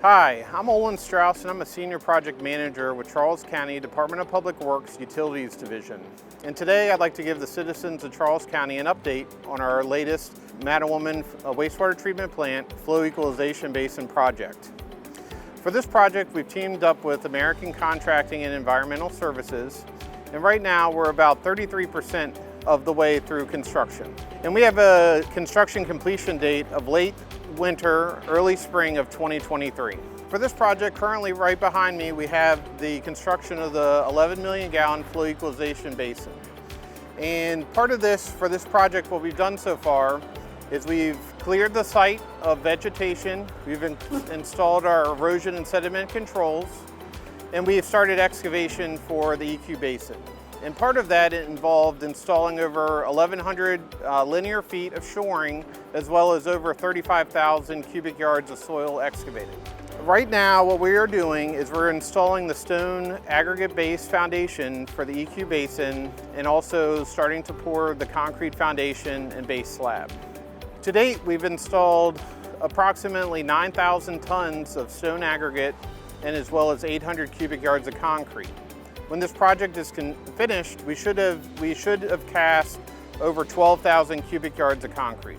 Hi, I'm Olin Strauss and I'm a Senior Project Manager with Charles County Department of Public Works Utilities Division. And today I'd like to give the citizens of Charles County an update on our latest Mattawoman Wastewater Treatment Plant Flow Equalization Basin project. For this project, we've teamed up with American Contracting and Environmental Services, and right now we're about 33% of the way through construction. And we have a construction completion date of late winter, early spring of 2023. For this project, currently right behind me, we have the construction of the 11 million gallon flow equalization basin. And part of this, for this project, what we've done so far is we've cleared the site of vegetation, we've installed our erosion and sediment controls, and we have started excavation for the EQ basin. And part of that involved installing over 1,100 linear feet of shoring, as well as over 35,000 cubic yards of soil excavated. Right now, what we are doing is we're installing the stone aggregate base foundation for the EQ basin, and also starting to pour the concrete foundation and base slab. To date, we've installed approximately 9,000 tons of stone aggregate, and as well as 800 cubic yards of concrete. When this project is finished, we should have cast over 12,000 cubic yards of concrete.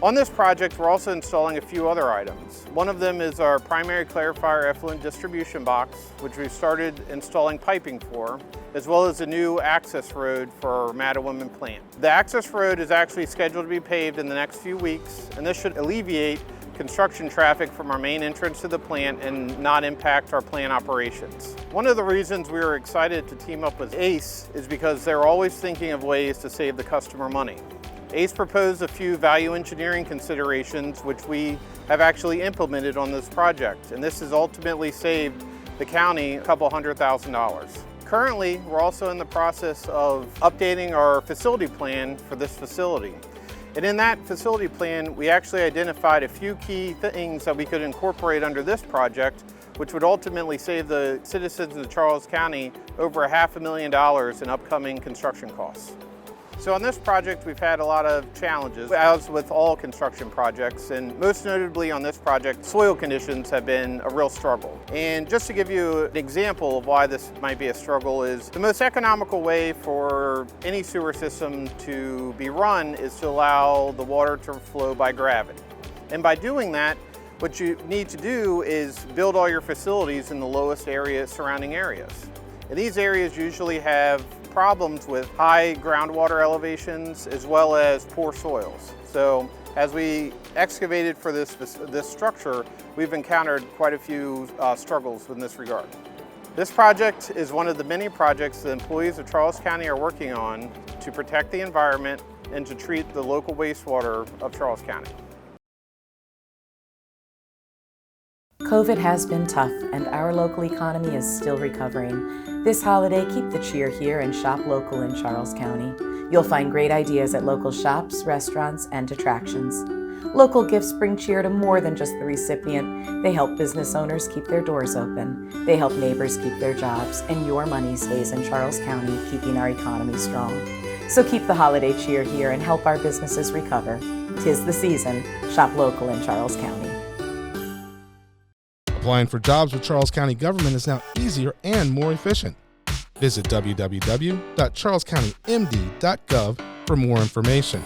On this project, we're also installing a few other items. One of them is our primary clarifier effluent distribution box, which we've started installing piping for, as well as a new access road for our Mattawoman plant. The access road is actually scheduled to be paved in the next few weeks, and this should alleviate construction traffic from our main entrance to the plant and not impact our plant operations. One of the reasons we were excited to team up with ACE is because they're always thinking of ways to save the customer money. ACE proposed a few value engineering considerations which we have actually implemented on this project, and this has ultimately saved the county a couple $100,000. Currently, we're also in the process of updating our facility plan for this facility. And in that facility plan, we actually identified a few key things that we could incorporate under this project, which would ultimately save the citizens of Charles County over $500,000 in upcoming construction costs. So on this project, we've had a lot of challenges, as with all construction projects, and most notably on this project, soil conditions have been a real struggle. And just to give you an example of why this might be a struggle is the most economical way for any sewer system to be run is to allow the water to flow by gravity. And by doing that, what you need to do is build all your facilities in the lowest surrounding areas. And these areas usually have problems with high groundwater elevations as well as poor soils. So as we excavated for this structure, we've encountered quite a few struggles in this regard. This project is one of the many projects the employees of Charles County are working on to protect the environment and to treat the local wastewater of Charles County. COVID has been tough, and our local economy is still recovering. This holiday, keep the cheer here and shop local in Charles County. You'll find great ideas at local shops, restaurants, and attractions. Local gifts bring cheer to more than just the recipient. They help business owners keep their doors open. They help neighbors keep their jobs, and your money stays in Charles County, keeping our economy strong. So keep the holiday cheer here and help our businesses recover. 'Tis the season. Shop local in Charles County. Applying for jobs with Charles County government is now easier and more efficient. Visit www.charlescountymd.gov for more information.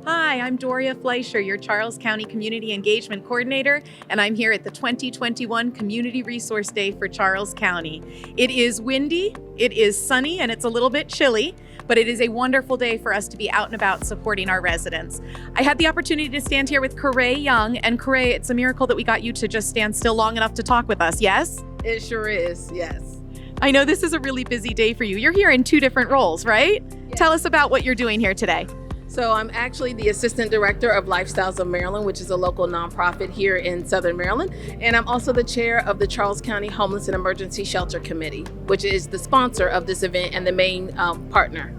Hi, I'm Doria Fleischer, your Charles County Community Engagement Coordinator, and I'm here at the 2021 Community Resource Day for Charles County. It is windy, it is sunny, and it's a little bit chilly, but it is a wonderful day for us to be out and about supporting our residents. I had the opportunity to stand here with Corey Young, and Corey, it's a miracle that we got you to just stand still long enough to talk with us, yes? It sure is, yes. I know this is a really busy day for you. You're here in two different roles, right? Yes. Tell us about what you're doing here today. So I'm actually the Assistant Director of Lifestyles of Maryland, which is a local nonprofit here in Southern Maryland. And I'm also the chair of the Charles County Homeless and Emergency Shelter Committee, which is the sponsor of this event and the main partner.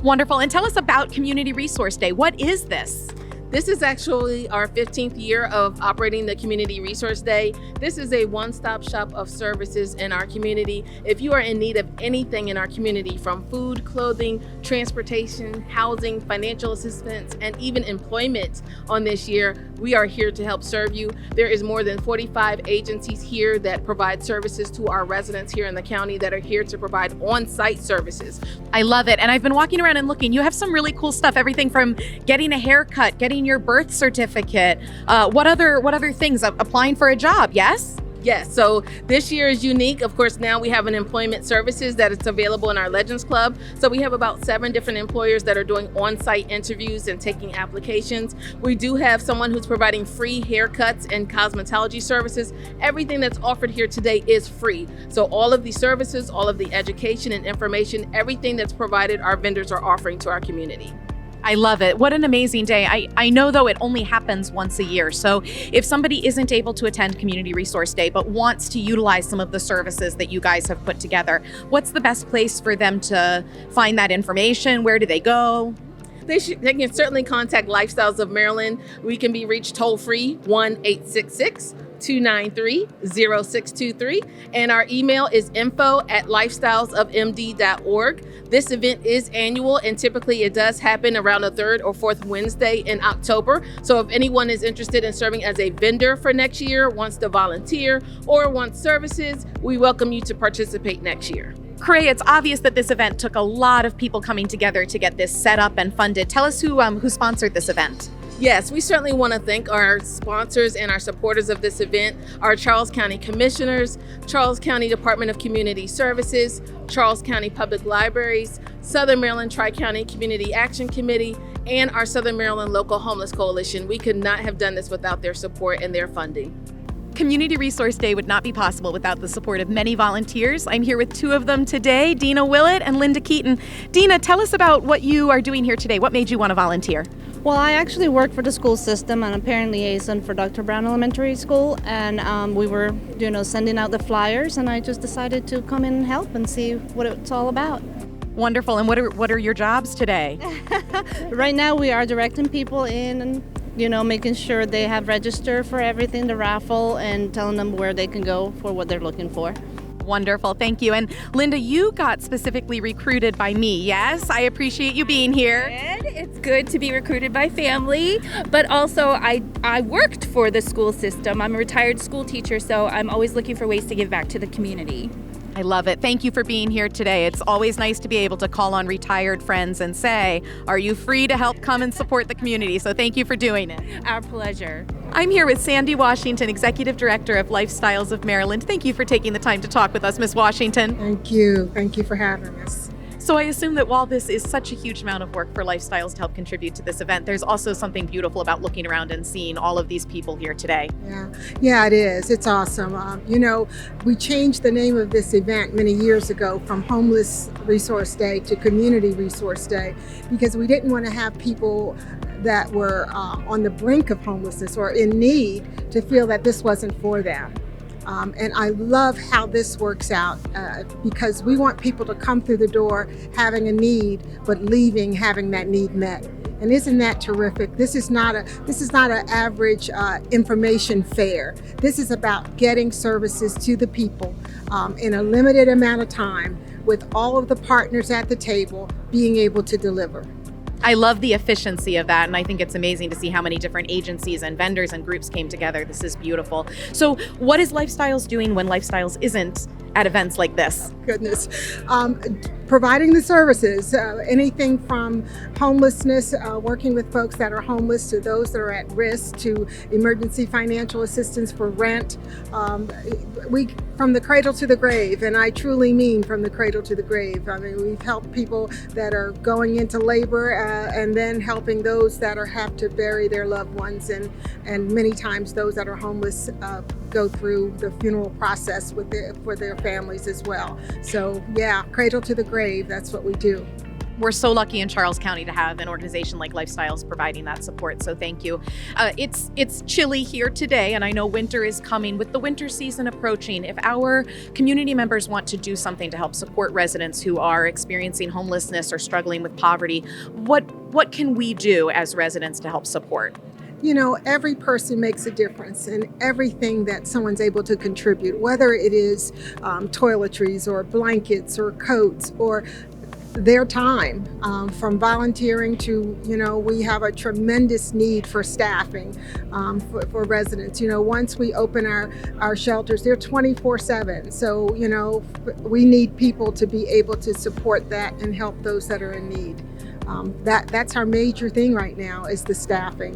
Wonderful. And tell us about Community Resource Day. What is this? This is actually our 15th year of operating the Community Resource Day. This is a one-stop shop of services in our community. If you are in need of anything in our community, from food, clothing, transportation, housing, financial assistance, and even employment on this year, we are here to help serve you. There is more than 45 agencies here that provide services to our residents here in the county that are here to provide on-site services. I love it. And I've been walking around and looking. You have some really cool stuff, everything from getting a haircut, getting your birth certificate. What other things? Applying for a job, yes? Yes, so this year is unique. Of course, now we have an employment services that is available in our Legends Club. So we have about 7 different employers that are doing on-site interviews and taking applications. We do have someone who's providing free haircuts and cosmetology services. Everything that's offered here today is free. So all of the services, all of the education and information, everything that's provided, our vendors are offering to our community. I love it. What an amazing day. I know, though, it only happens once a year. So if somebody isn't able to attend Community Resource Day but wants to utilize some of the services that you guys have put together, what's the best place for them to find that information? Where do they go? They can certainly contact Lifestyles of Maryland. We can be reached toll-free, 1-866-293-0623. And our email is info@lifestylesofmd.org. This event is annual, and typically it does happen around the 3rd or 4th Wednesday in October. So if anyone is interested in serving as a vendor for next year, wants to volunteer, or wants services, we welcome you to participate next year. Cray, it's obvious that this event took a lot of people coming together to get this set up and funded. Tell us who sponsored this event. Yes, we certainly want to thank our sponsors and our supporters of this event, our Charles County Commissioners, Charles County Department of Community Services, Charles County Public Libraries, Southern Maryland Tri-County Community Action Committee, and our Southern Maryland Local Homeless Coalition. We could not have done this without their support and their funding. Community Resource Day would not be possible without the support of many volunteers. I'm here with 2 of them today, Dina Willett and Linda Keaton. Dina, tell us about what you are doing here today. What made you want to volunteer? Well, I actually work for the school system and I'm parent liaison for Dr. Brown Elementary School, and we were, sending out the flyers, and I just decided to come in and help and see what it's all about. Wonderful. And what are your jobs today? Right now, we are directing people in and making sure they have registered for everything, the raffle, and telling them where they can go for what they're looking for. Wonderful. Thank you. And Linda, you got specifically recruited by me. Yes, I appreciate you being here. It's good to be recruited by family, but also I worked for the school system. I'm a retired school teacher, so I'm always looking for ways to give back to the community. I love it. Thank you for being here today. It's always nice to be able to call on retired friends and say, are you free to help come and support the community? So thank you for doing it. Our pleasure. I'm here with Sandy Washington, Executive Director of Lifestyles of Maryland. Thank you for taking the time to talk with us, Ms. Washington. Thank you. Thank you for having us. So I assume that while this is such a huge amount of work for Lifestyles to help contribute to this event, there's also something beautiful about looking around and seeing all of these people here today. Yeah, it is. It's awesome. We changed the name of this event many years ago from Homeless Resource Day to Community Resource Day because we didn't want to have people that were on the brink of homelessness or in need to feel that this wasn't for them. And I love how this works out because we want people to come through the door having a need, but leaving having that need met. And isn't that terrific? This is not an average information fair. This is about getting services to the people in a limited amount of time with all of the partners at the table being able to deliver. I love the efficiency of that, and I think it's amazing to see how many different agencies and vendors and groups came together. This is beautiful. So what is Lifestyles doing when Lifestyles isn't at events like this? Goodness. Providing the services, anything from homelessness, working with folks that are homeless to those that are at risk, to emergency financial assistance for rent. We from the cradle to the grave, and I truly mean from the cradle to the grave. I mean, we've helped people that are going into labor and then helping those that have to bury their loved ones, and many times those that are homeless go through the funeral process for their families as well. So yeah, cradle to the grave, that's what we do. we're so lucky in Charles County to have an organization like Lifestyles providing that support, so thank you. It's chilly here today, and I know winter is coming. With the winter season approaching, if our community members want to do something to help support residents who are experiencing homelessness or struggling with poverty, what can we do as residents to help support? You know, every person makes a difference in everything that someone's able to contribute, whether it is toiletries or blankets or coats or their time, from volunteering to, we have a tremendous need for staffing for residents. Once we open our shelters, they're 24/7. So, we need people to be able to support that and help those that are in need. That's our major thing right now is the staffing,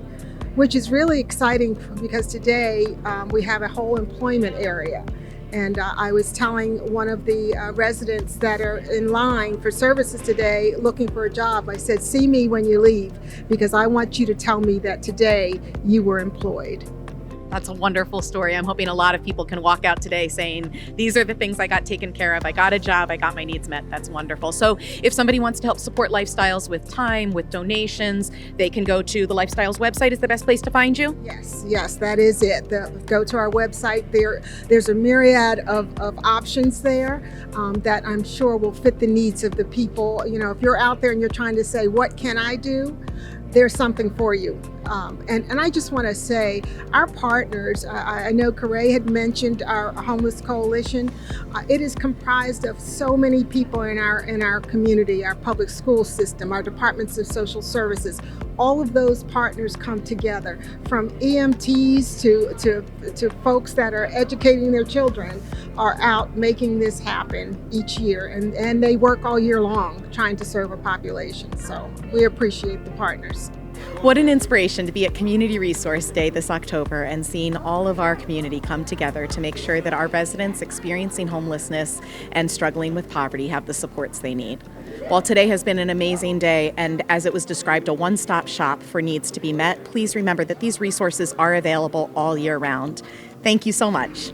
which is really exciting because today we have a whole employment area. And I was telling one of the residents that are in line for services today looking for a job, I said, see me when you leave, because I want you to tell me that today you were employed. That's a wonderful story. I'm hoping a lot of people can walk out today saying, these are the things I got taken care of. I got a job. I got my needs met. That's wonderful. So if somebody wants to help support Lifestyles with time, with donations, they can go to the Lifestyles website is the best place to find you? Yes, that is it. Go to our website. There's a myriad of options there that I'm sure will fit the needs of the people. If you're out there and you're trying to say, what can I do? There's something for you. And I just want to say, our partners, I know Corey had mentioned our homeless coalition. It is comprised of so many people in our community, our public school system, our departments of social services. All of those partners come together, from EMTs to folks that are educating their children, are out making this happen each year. And they work all year long trying to serve a population. So we appreciate the partners. What an inspiration to be at Community Resource Day this October and seeing all of our community come together to make sure that our residents experiencing homelessness and struggling with poverty have the supports they need. While today has been an amazing day, and as it was described, a one-stop shop for needs to be met, please remember that these resources are available all year round. Thank you so much.